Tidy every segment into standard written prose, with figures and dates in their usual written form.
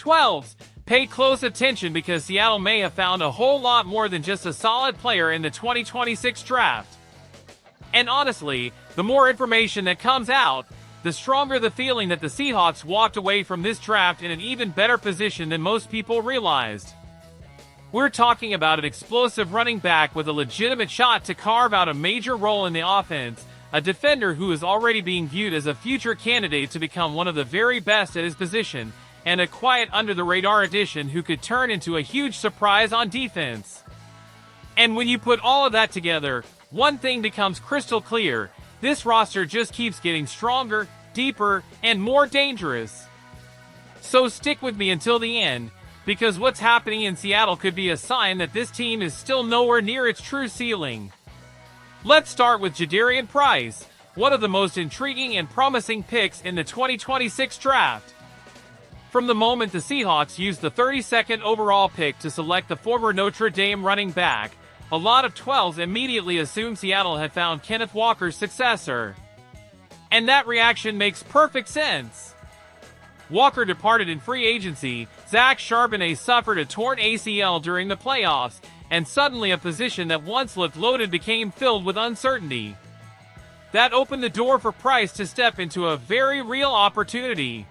12s, pay close attention because Seattle may have found a whole lot more than just a solid player in the 2026 draft. And honestly, the more information that comes out, the stronger the feeling that the Seahawks walked away from this draft in an even better position than most people realized. We're talking about an explosive running back with a legitimate shot to carve out a major role in the offense, a defender who is already being viewed as a future candidate to become one of the very best at his position, and a quiet under-the-radar addition who could turn into a huge surprise on defense. And when you put all of that together, one thing becomes crystal clear: this roster just keeps getting stronger, deeper, and more dangerous. So stick with me until the end, because what's happening in Seattle could be a sign that this team is still nowhere near its true ceiling. Let's start with Jadarian Price, one of the most intriguing and promising picks in the 2026 draft. From the moment the Seahawks used the 32nd overall pick to select the former Notre Dame running back, a lot of 12s immediately assumed Seattle had found Kenneth Walker's successor. And that reaction makes perfect sense. Walker departed in free agency, Zach Charbonnet suffered a torn ACL during the playoffs, and suddenly a position that once looked loaded became filled with uncertainty. That opened the door for Price to step into a very real opportunity.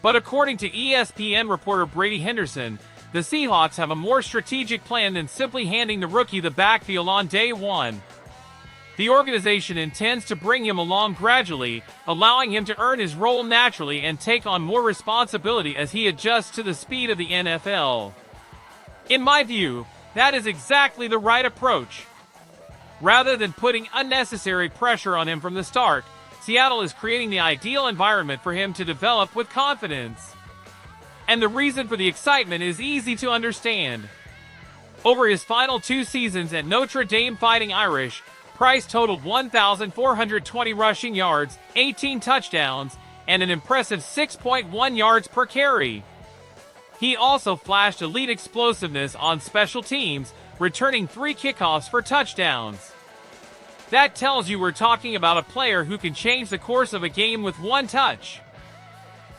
But according to ESPN reporter Brady Henderson, the Seahawks have a more strategic plan than simply handing the rookie the backfield on day one. The organization intends to bring him along gradually, allowing him to earn his role naturally and take on more responsibility as he adjusts to the speed of the NFL. In my view, that is exactly the right approach. Rather than putting unnecessary pressure on him from the start, Seattle is creating the ideal environment for him to develop with confidence. And the reason for the excitement is easy to understand. Over his final 2 seasons at Notre Dame Fighting Irish, Price totaled 1,420 rushing yards, 18 touchdowns, and an impressive 6.1 yards per carry. He also flashed elite explosiveness on special teams, returning 3 kickoffs for touchdowns. That tells you we're talking about a player who can change the course of a game with one touch.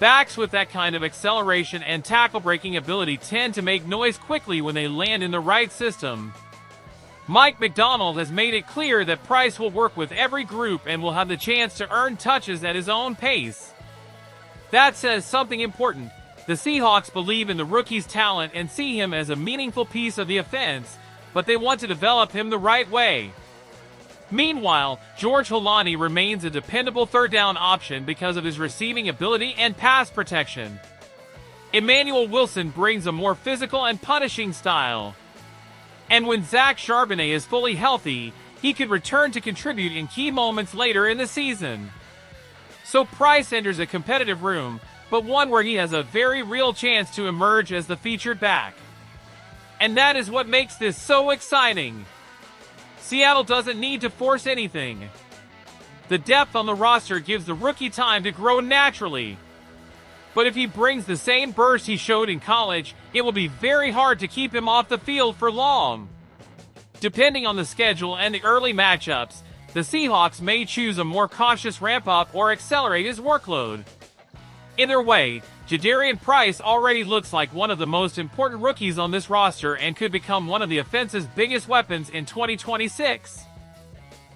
Backs with that kind of acceleration and tackle-breaking ability tend to make noise quickly when they land in the right system. Mike Macdonald has made it clear that Price will work with every group and will have the chance to earn touches at his own pace. That says something important. The Seahawks believe in the rookie's talent and see him as a meaningful piece of the offense, but they want to develop him the right way. Meanwhile, George Holani remains a dependable third-down option because of his receiving ability and pass protection. Emmanuel Wilson brings a more physical and punishing style. And when Zach Charbonnet is fully healthy, he could return to contribute in key moments later in the season. So Price enters a competitive room, but one where he has a very real chance to emerge as the featured back. And that is what makes this so exciting. Seattle doesn't need to force anything. The depth on the roster gives the rookie time to grow naturally. But if he brings the same burst he showed in college, it will be very hard to keep him off the field for long. Depending on the schedule and the early matchups, the Seahawks may choose a more cautious ramp-up or accelerate his workload. Either way, Jadarian Price already looks like one of the most important rookies on this roster and could become one of the offense's biggest weapons in 2026.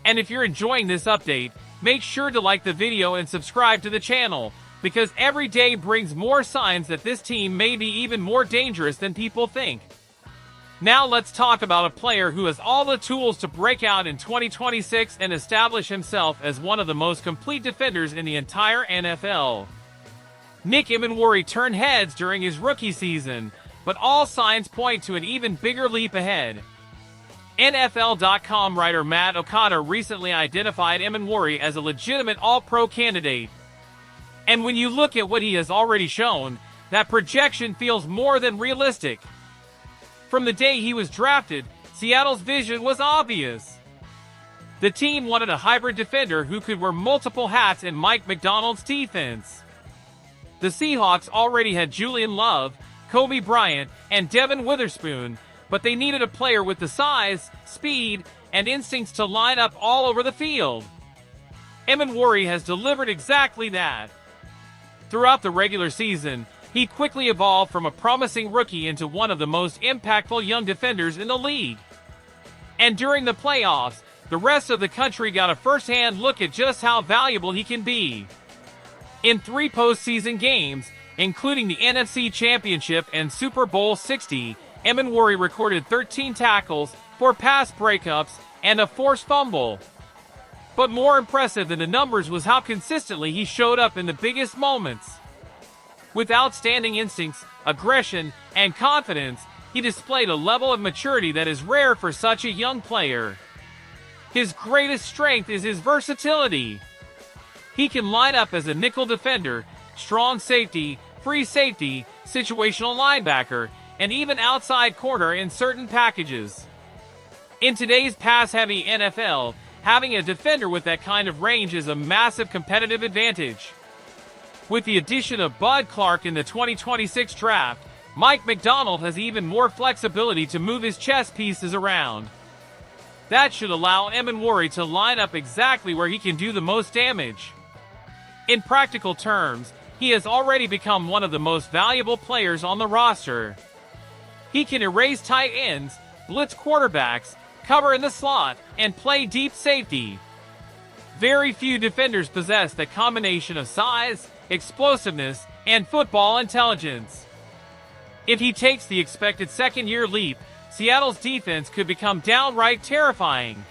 And if you're enjoying this update, make sure to like the video and subscribe to the channel, because every day brings more signs that this team may be even more dangerous than people think. Now let's talk about a player who has all the tools to break out in 2026 and establish himself as one of the most complete defenders in the entire NFL. Nick Emenwari turned heads during his rookie season, but all signs point to an even bigger leap ahead. NFL.com writer Matt Okada recently identified Emenwari as a legitimate All-Pro candidate. And when you look at what he has already shown, that projection feels more than realistic. From the day he was drafted, Seattle's vision was obvious. The team wanted a hybrid defender who could wear multiple hats in Mike Macdonald's defense. The Seahawks already had Julian Love, Kobe Bryant, and Devin Witherspoon, but they needed a player with the size, speed, and instincts to line up all over the field. Emenwari has delivered exactly that. Throughout the regular season, He quickly evolved from a promising rookie into one of the most impactful young defenders in the league. And during the playoffs, the rest of the country got a first-hand look at just how valuable he can be. In 3 postseason games, including the NFC Championship and Super Bowl 60, Emenwari recorded 13 tackles, 4 pass breakups, and a forced fumble. But more impressive than the numbers was how consistently he showed up in the biggest moments. With outstanding instincts, aggression, and confidence, he displayed a level of maturity that is rare for such a young player. His greatest strength is his versatility. He can line up as a nickel defender, strong safety, free safety, situational linebacker, and even outside corner in certain packages. In today's pass-heavy NFL, having a defender with that kind of range is a massive competitive advantage. With the addition of Bud Clark in the 2026 draft, Mike Macdonald has even more flexibility to move his chess pieces around. That should allow Emenwari to line up exactly where he can do the most damage. In practical terms, he has already become one of the most valuable players on the roster. He can erase tight ends, blitz quarterbacks, cover in the slot, and play deep safety. Very few defenders possess that combination of size, explosiveness, and football intelligence. If he takes the expected second-year leap, Seattle's defense could become downright terrifying.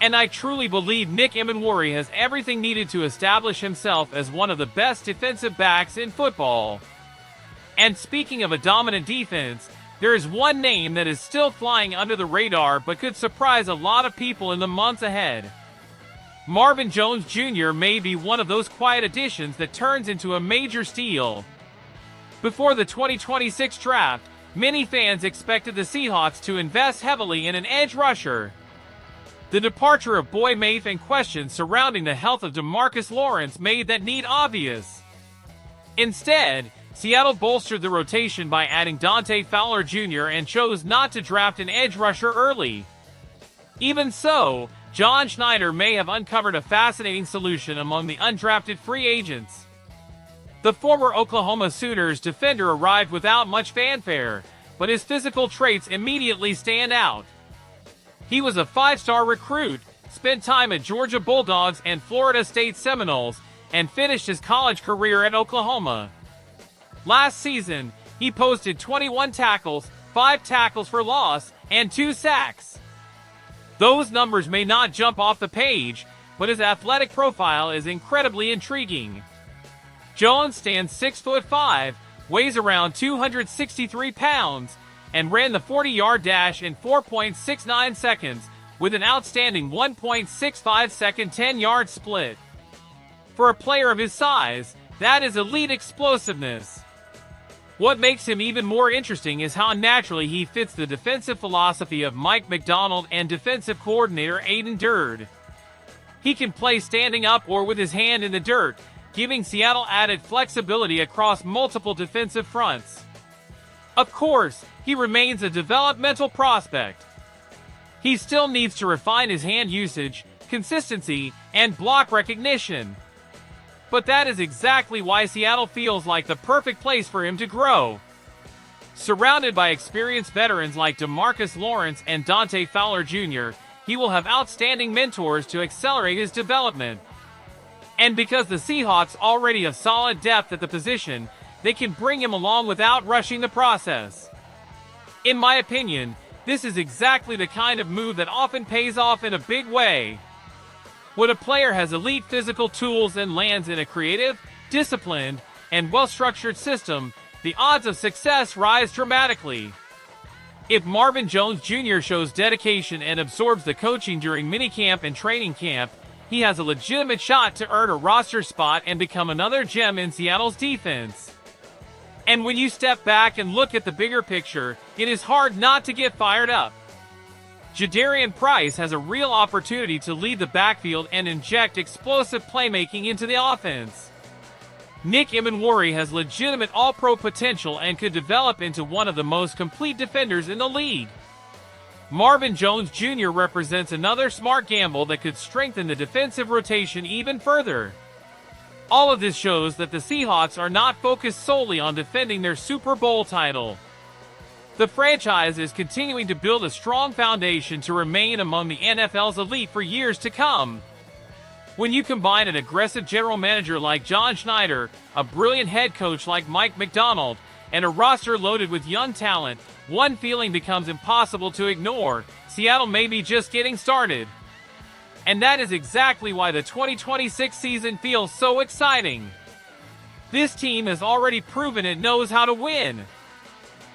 And I truly believe Nick Emenwari has everything needed to establish himself as one of the best defensive backs in football. And speaking of a dominant defense, there is one name that is still flying under the radar but could surprise a lot of people in the months ahead. Marvin Jones Jr. may be one of those quiet additions that turns into a major steal. Before the 2026 draft, many fans expected the Seahawks to invest heavily in an edge rusher. The departure of Boy Mafe and questions surrounding the health of DeMarcus Lawrence made that need obvious. Instead, Seattle bolstered the rotation by adding Dante Fowler Jr. and chose not to draft an edge rusher early. Even so, John Schneider may have uncovered a fascinating solution among the undrafted free agents. The former Oklahoma Sooners defender arrived without much fanfare, but his physical traits immediately stand out. He was a 5-star recruit, spent time at Georgia Bulldogs and Florida State Seminoles, and finished his college career at Oklahoma. Last season, he posted 21 tackles, 5 tackles for loss, and 2 sacks. Those numbers may not jump off the page, but his athletic profile is incredibly intriguing. Jones stands 6'5", weighs around 263 pounds, and ran the 40-yard dash in 4.69 seconds with an outstanding 1.65-second 10-yard split. For a player of his size, that is elite explosiveness. What makes him even more interesting is how naturally he fits the defensive philosophy of Mike Macdonald and defensive coordinator Aiden Durd. He can play standing up or with his hand in the dirt, giving Seattle added flexibility across multiple defensive fronts. Of course, he remains a developmental prospect. He still needs to refine his hand usage, consistency, and block recognition. But that is exactly why Seattle feels like the perfect place for him to grow. Surrounded by experienced veterans like DeMarcus Lawrence and Dante Fowler Jr., he will have outstanding mentors to accelerate his development. And because the Seahawks already have solid depth at the position, they can bring him along without rushing the process. In my opinion, this is exactly the kind of move that often pays off in a big way. When a player has elite physical tools and lands in a creative, disciplined, and well-structured system, the odds of success rise dramatically. If Marvin Jones Jr. shows dedication and absorbs the coaching during minicamp and training camp, he has a legitimate shot to earn a roster spot and become another gem in Seattle's defense. And when you step back and look at the bigger picture, it is hard not to get fired up. Jadarian Price has a real opportunity to lead the backfield and inject explosive playmaking into the offense. Nick Emenwari has legitimate all-pro potential and could develop into one of the most complete defenders in the league. Marvin Jones Jr. represents another smart gamble that could strengthen the defensive rotation even further. All of this shows that the Seahawks are not focused solely on defending their Super Bowl title. The franchise is continuing to build a strong foundation to remain among the NFL's elite for years to come. When you combine an aggressive general manager like John Schneider, a brilliant head coach like Mike Macdonald, and a roster loaded with young talent, one feeling becomes impossible to ignore: Seattle may be just getting started. And that is exactly why the 2026 season feels so exciting. This team has already proven it knows how to win.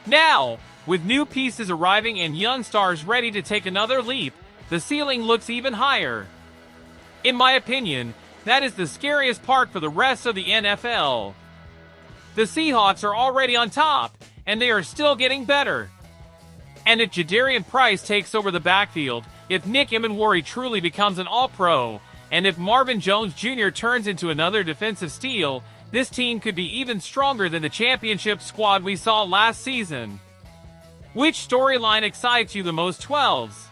Now, with new pieces arriving and young stars ready to take another leap, the ceiling looks even higher. In my opinion, that is the scariest part for the rest of the NFL. The Seahawks are already on top, and they are still getting better. And if Jadarian Price takes over the backfield, if Nick Emenwari truly becomes an All-Pro, and if Marvin Jones Jr. turns into another defensive steal, this team could be even stronger than the championship squad we saw last season. Which storyline excites you the most, 12s?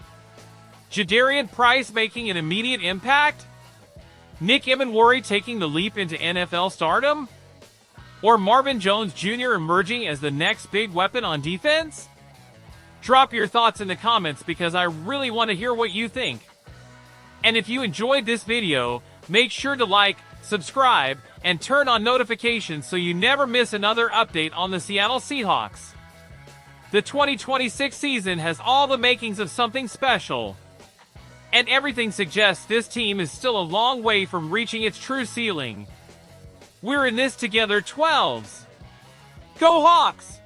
Jadarian Price making an immediate impact? Nick Emenwari taking the leap into NFL stardom? Or Marvin Jones Jr. emerging as the next big weapon on defense? Drop your thoughts in the comments because I really want to hear what you think. And if you enjoyed this video, make sure to like, subscribe, and turn on notifications so you never miss another update on the Seattle Seahawks. The 2026 season has all the makings of something special. And everything suggests this team is still a long way from reaching its true ceiling. We're in this together, 12s. Go Hawks!